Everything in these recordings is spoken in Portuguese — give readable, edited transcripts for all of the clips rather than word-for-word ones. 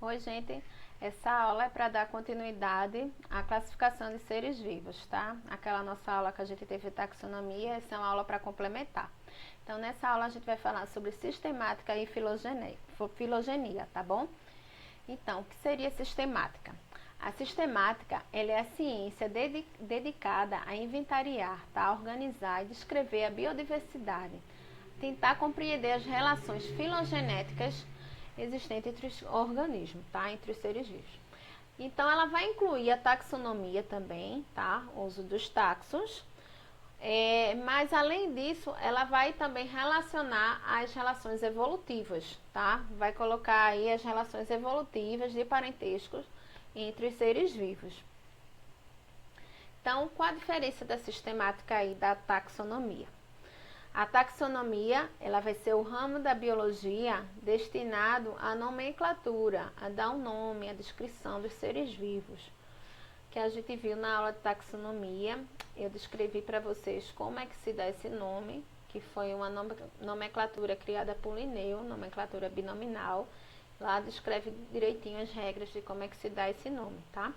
Oi, gente. Essa aula é para dar continuidade à classificação de seres vivos, tá? Aquela nossa aula que a gente teve de taxonomia, essa é uma aula para complementar. Então, nessa aula a gente vai falar sobre sistemática e filogenia, tá bom? Então, o que seria sistemática? A sistemática, ela é a ciência dedicada a inventariar, tá? Organizar e descrever a biodiversidade, tentar compreender as relações filogenéticas existentes entre os organismos, tá? Entre os seres vivos. Então, ela vai incluir a taxonomia também, tá? O uso dos taxos. Mas, além disso, ela vai também relacionar as relações evolutivas, tá? Vai colocar aí as relações evolutivas de parentescos entre os seres vivos. Então, qual a diferença da sistemática e da taxonomia? A taxonomia, ela vai ser o ramo da biologia destinado à nomenclatura, a dar um nome, a descrição dos seres vivos. Que a gente viu na aula de taxonomia, eu descrevi para vocês como é que se dá esse nome, que foi uma nomenclatura criada por Linneu, nomenclatura binominal. Lá descreve direitinho as regras de como é que se dá esse nome, tá?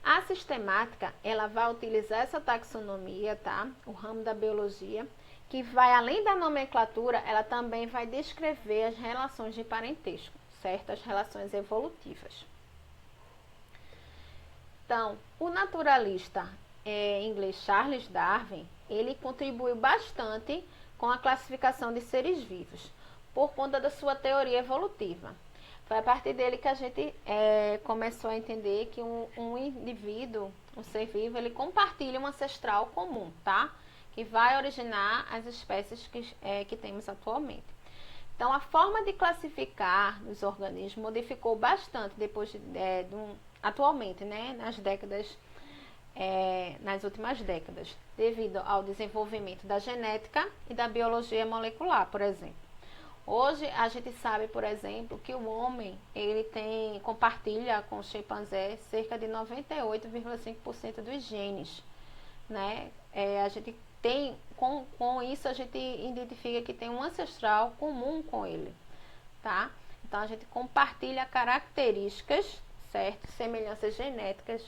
A sistemática, ela vai utilizar essa taxonomia, tá? O ramo da biologia, que vai além da nomenclatura, ela também vai descrever as relações de parentesco, certo? As relações evolutivas. Então, o naturalista inglês Charles Darwin, ele contribuiu bastante com a classificação de seres vivos, por conta da sua teoria evolutiva. Foi a partir dele que a gente começou a entender que um indivíduo, um ser vivo, ele compartilha um ancestral comum, tá? Que vai originar as espécies que temos atualmente. Então, a forma de classificar os organismos modificou bastante atualmente, né? Nas últimas décadas, devido ao desenvolvimento da genética e da biologia molecular, por exemplo. Hoje a gente sabe, por exemplo, que o homem ele compartilha com o chimpanzé cerca de 98,5% dos genes, né? A gente tem, com isso a gente identifica que tem um ancestral comum com ele, tá? Então a gente compartilha características, certo? Semelhanças genéticas,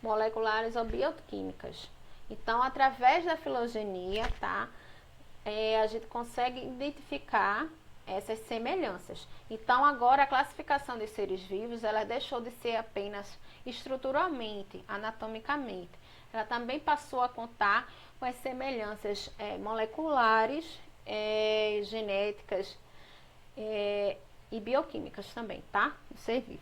moleculares ou bioquímicas. Então, através da filogenia, tá? A gente consegue identificar essas semelhanças. Então, agora a classificação de seres vivos, ela deixou de ser apenas estruturalmente, anatomicamente. Ela também passou a contar com as semelhanças moleculares, genéticas e bioquímicas também, tá? Do ser vivo.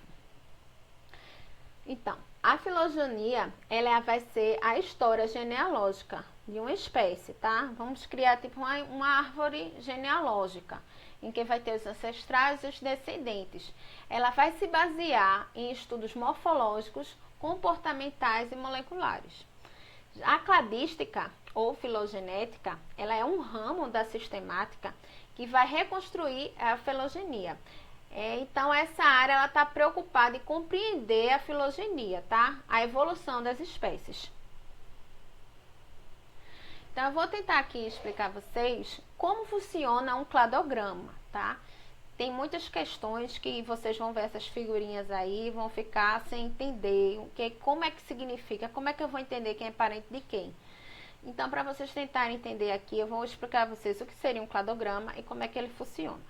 Então, a filogenia, ela vai ser a história genealógica de uma espécie, tá? Vamos criar tipo uma árvore genealógica, em que vai ter os ancestrais e os descendentes. Ela vai se basear em estudos morfológicos, comportamentais e moleculares. A cladística ou filogenética, ela é um ramo da sistemática que vai reconstruir a filogenia. Então, essa área ela está preocupada em compreender a filogenia, tá? A evolução das espécies. Então, eu vou tentar aqui explicar a vocês como funciona um cladograma, tá? Tem muitas questões que vocês vão ver essas figurinhas aí, vão ficar sem entender como é que significa, como é que eu vou entender quem é parente de quem. Então, para vocês tentarem entender aqui, eu vou explicar a vocês o que seria um cladograma e como é que ele funciona.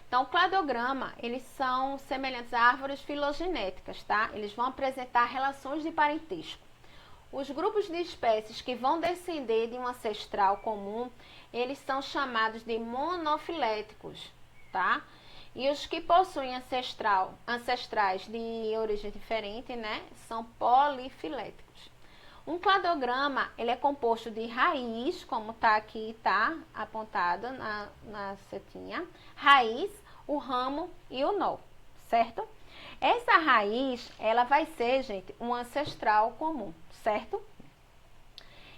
Então, o cladograma, eles são semelhantes a árvores filogenéticas, tá? Eles vão apresentar relações de parentesco. Os grupos de espécies que vão descender de um ancestral comum, eles são chamados de monofiléticos, tá? E os que possuem ancestrais de origem diferente, né, são polifiléticos. Um cladograma, ele é composto de raiz, como tá aqui, tá apontado na setinha, raiz, o ramo e o nó, certo? Essa raiz, ela vai ser, gente, um ancestral comum, certo?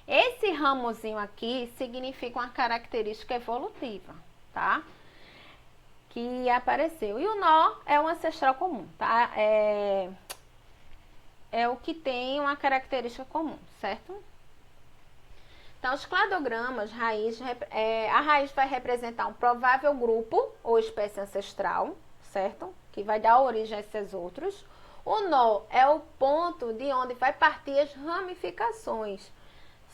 Esse ramozinho aqui significa uma característica evolutiva, tá? Que apareceu. E o nó é um ancestral comum, tá? É o que tem uma característica comum, certo? Então, os cladogramas, a raiz vai representar um provável grupo ou espécie ancestral, certo? Que vai dar origem a esses outros. O nó é o ponto de onde vai partir as ramificações,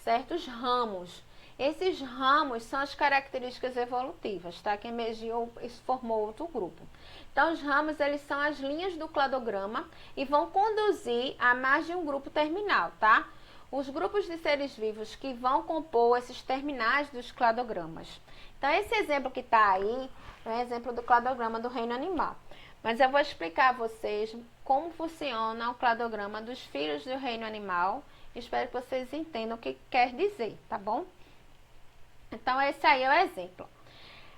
certos ramos. Esses ramos são as características evolutivas, tá? Que emergiu e formou outro grupo. Então, os ramos, eles são as linhas do cladograma e vão conduzir a mais de um grupo terminal, tá? Os grupos de seres vivos que vão compor esses terminais dos cladogramas. Então, esse exemplo que está aí é um exemplo do cladograma do reino animal. Mas eu vou explicar a vocês como funciona o cladograma dos filhos do reino animal. Espero que vocês entendam o que quer dizer, tá bom? Então, esse aí é o exemplo.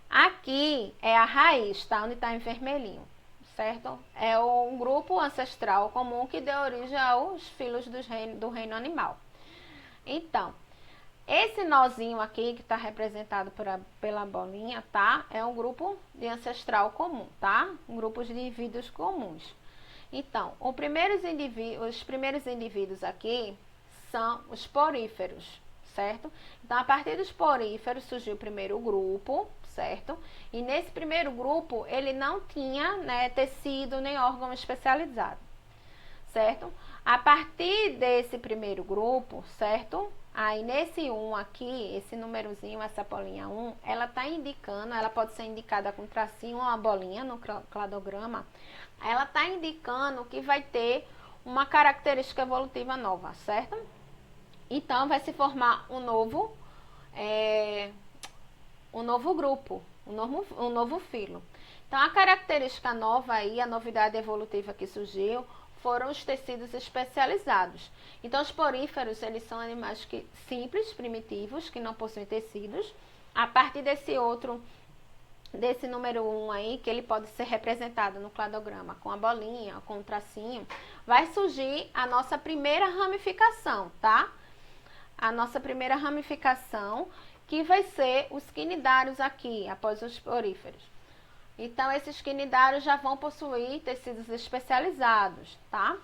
Aqui é a raiz, tá? Onde está em vermelhinho, certo? É um grupo ancestral comum que deu origem aos filhos do reino animal. Então, esse nozinho aqui, que está representado pela bolinha, tá? É um grupo de ancestral comum, tá? Um grupo de indivíduos comuns. Então, os primeiros indivíduos aqui são os poríferos, certo? Então, a partir dos poríferos surgiu o primeiro grupo, certo? E nesse primeiro grupo, ele não tinha, né, tecido nem órgão especializado, certo? A partir desse primeiro grupo, certo? Aí nesse 1 aqui, esse númerozinho, essa bolinha 1, ela tá indicando, ela pode ser indicada com tracinho ou uma bolinha no cladograma, ela tá indicando que vai ter uma característica evolutiva nova, certo? Então, vai se formar um novo grupo, um novo filo. Então, a característica nova aí, a novidade evolutiva que surgiu, foram os tecidos especializados. Então, os poríferos, eles são animais simples, primitivos, que não possuem tecidos. A partir desse número 1 aí, que ele pode ser representado no cladograma com a bolinha, com o tracinho, vai surgir a nossa primeira ramificação, tá? A nossa primeira ramificação, que vai ser os quinidários aqui, após os poríferos. Então, esses quinidários já vão possuir tecidos especializados, tá?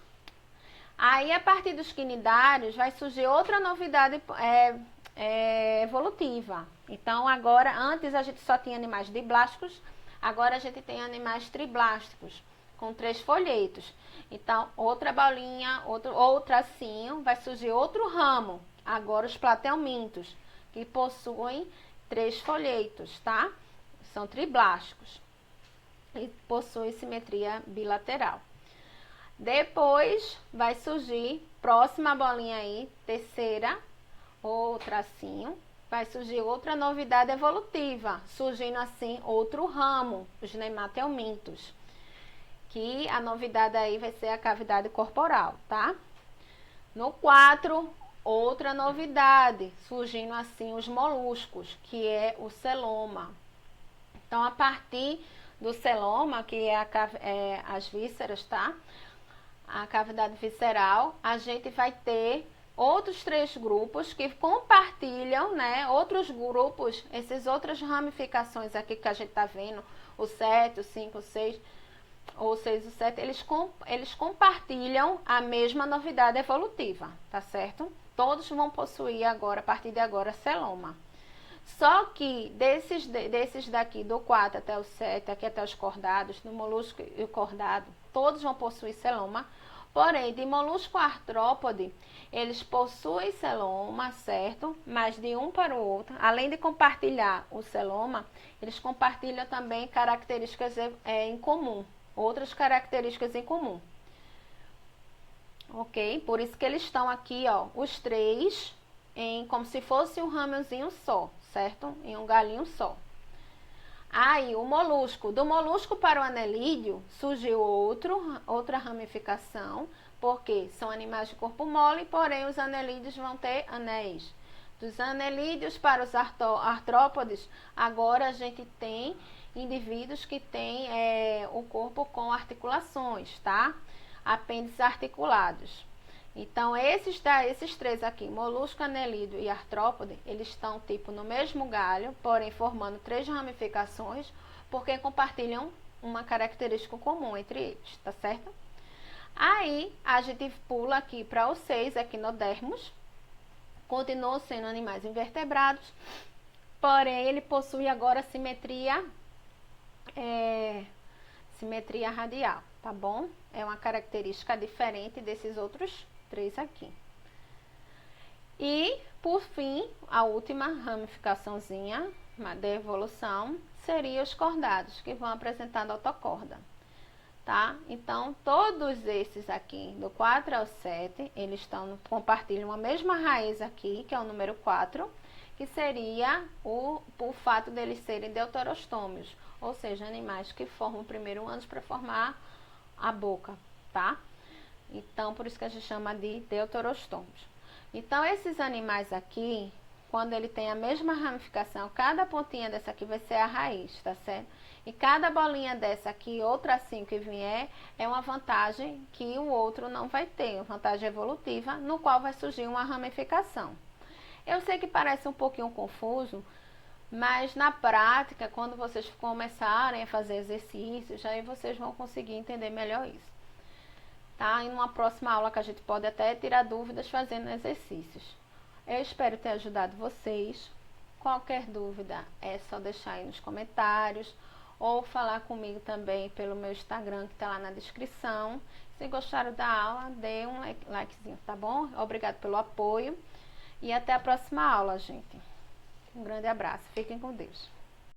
Aí, a partir dos quinidários, vai surgir outra novidade evolutiva. Então, agora, antes a gente só tinha animais diblásticos, agora a gente tem animais triblásticos, com 3 folhetos. Então, outra bolinha, outro tracinho, vai surgir outro ramo. Agora, os platelmintos, que possuem 3 folhetos, tá? São triblásticos e possuem simetria bilateral. Depois vai surgir, próxima bolinha aí, terceira, ou tracinho, vai surgir outra novidade evolutiva, surgindo assim outro ramo, os nematelmintos, que a novidade aí vai ser a cavidade corporal, tá? No 4, outra novidade, surgindo assim os moluscos, que é o celoma. Então, a partir do celoma, que é as vísceras, tá? A cavidade visceral, a gente vai ter outros 3 grupos que compartilham, né? Outros grupos, essas outras ramificações aqui que a gente tá vendo, o 7, o 5, o 6, ou 6 e 7, eles compartilham a mesma novidade evolutiva, tá certo? Todos vão possuir agora, a partir de agora, celoma. Só que desses daqui, do 4 até o 7, aqui até os cordados, do molusco e o cordado, todos vão possuir celoma. Porém, de molusco artrópode, eles possuem celoma, certo? Mas de um para o outro, além de compartilhar o celoma, eles compartilham também características em comum. Outras características em comum. Ok? Por isso que eles estão aqui, ó, os 3, como se fosse um ramozinho só, certo? Em um galinho só. Aí, o molusco. Do molusco para o anelídeo, surgiu outra ramificação, porque são animais de corpo mole, porém os anelídeos vão ter anéis. Dos anelídeos para os artrópodes, agora a gente tem indivíduos que têm o corpo com articulações, tá? Apêndices articulados. Então, esses 3 aqui, molusco, anelídeo e artrópode, eles estão tipo no mesmo galho, porém formando 3 ramificações, porque compartilham uma característica comum entre eles, tá certo? Aí, a gente pula aqui para os 6 equinodermos, continuam sendo animais invertebrados, porém ele possui agora simetria radial, tá bom? É uma característica diferente desses outros 3 aqui. E, por fim, a última ramificaçãozinha da evolução seria os cordados, que vão apresentar a autocorda, tá? Então, todos esses aqui, do 4 ao 7, eles compartilham a mesma raiz aqui, que é o número 4, que seria o fato deles serem deuterostômios, ou seja, animais que formam o primeiro ânus para formar a boca, tá? Então, por isso que a gente chama de deuterostômios. Então, esses animais aqui, quando ele tem a mesma ramificação, cada pontinha dessa aqui vai ser a raiz, tá certo? E cada bolinha dessa aqui, outra assim que vier, é uma vantagem que o outro não vai ter, uma vantagem evolutiva, no qual vai surgir uma ramificação. Eu sei que parece um pouquinho confuso, mas na prática, quando vocês começarem a fazer exercícios, aí vocês vão conseguir entender melhor isso. Tá? Em uma próxima aula que a gente pode até tirar dúvidas fazendo exercícios. Eu espero ter ajudado vocês. Qualquer dúvida é só deixar aí nos comentários ou falar comigo também pelo meu Instagram que está lá na descrição. Se gostaram da aula, dê um likezinho, tá bom? Obrigado pelo apoio e até a próxima aula, gente. Um grande abraço. Fiquem com Deus.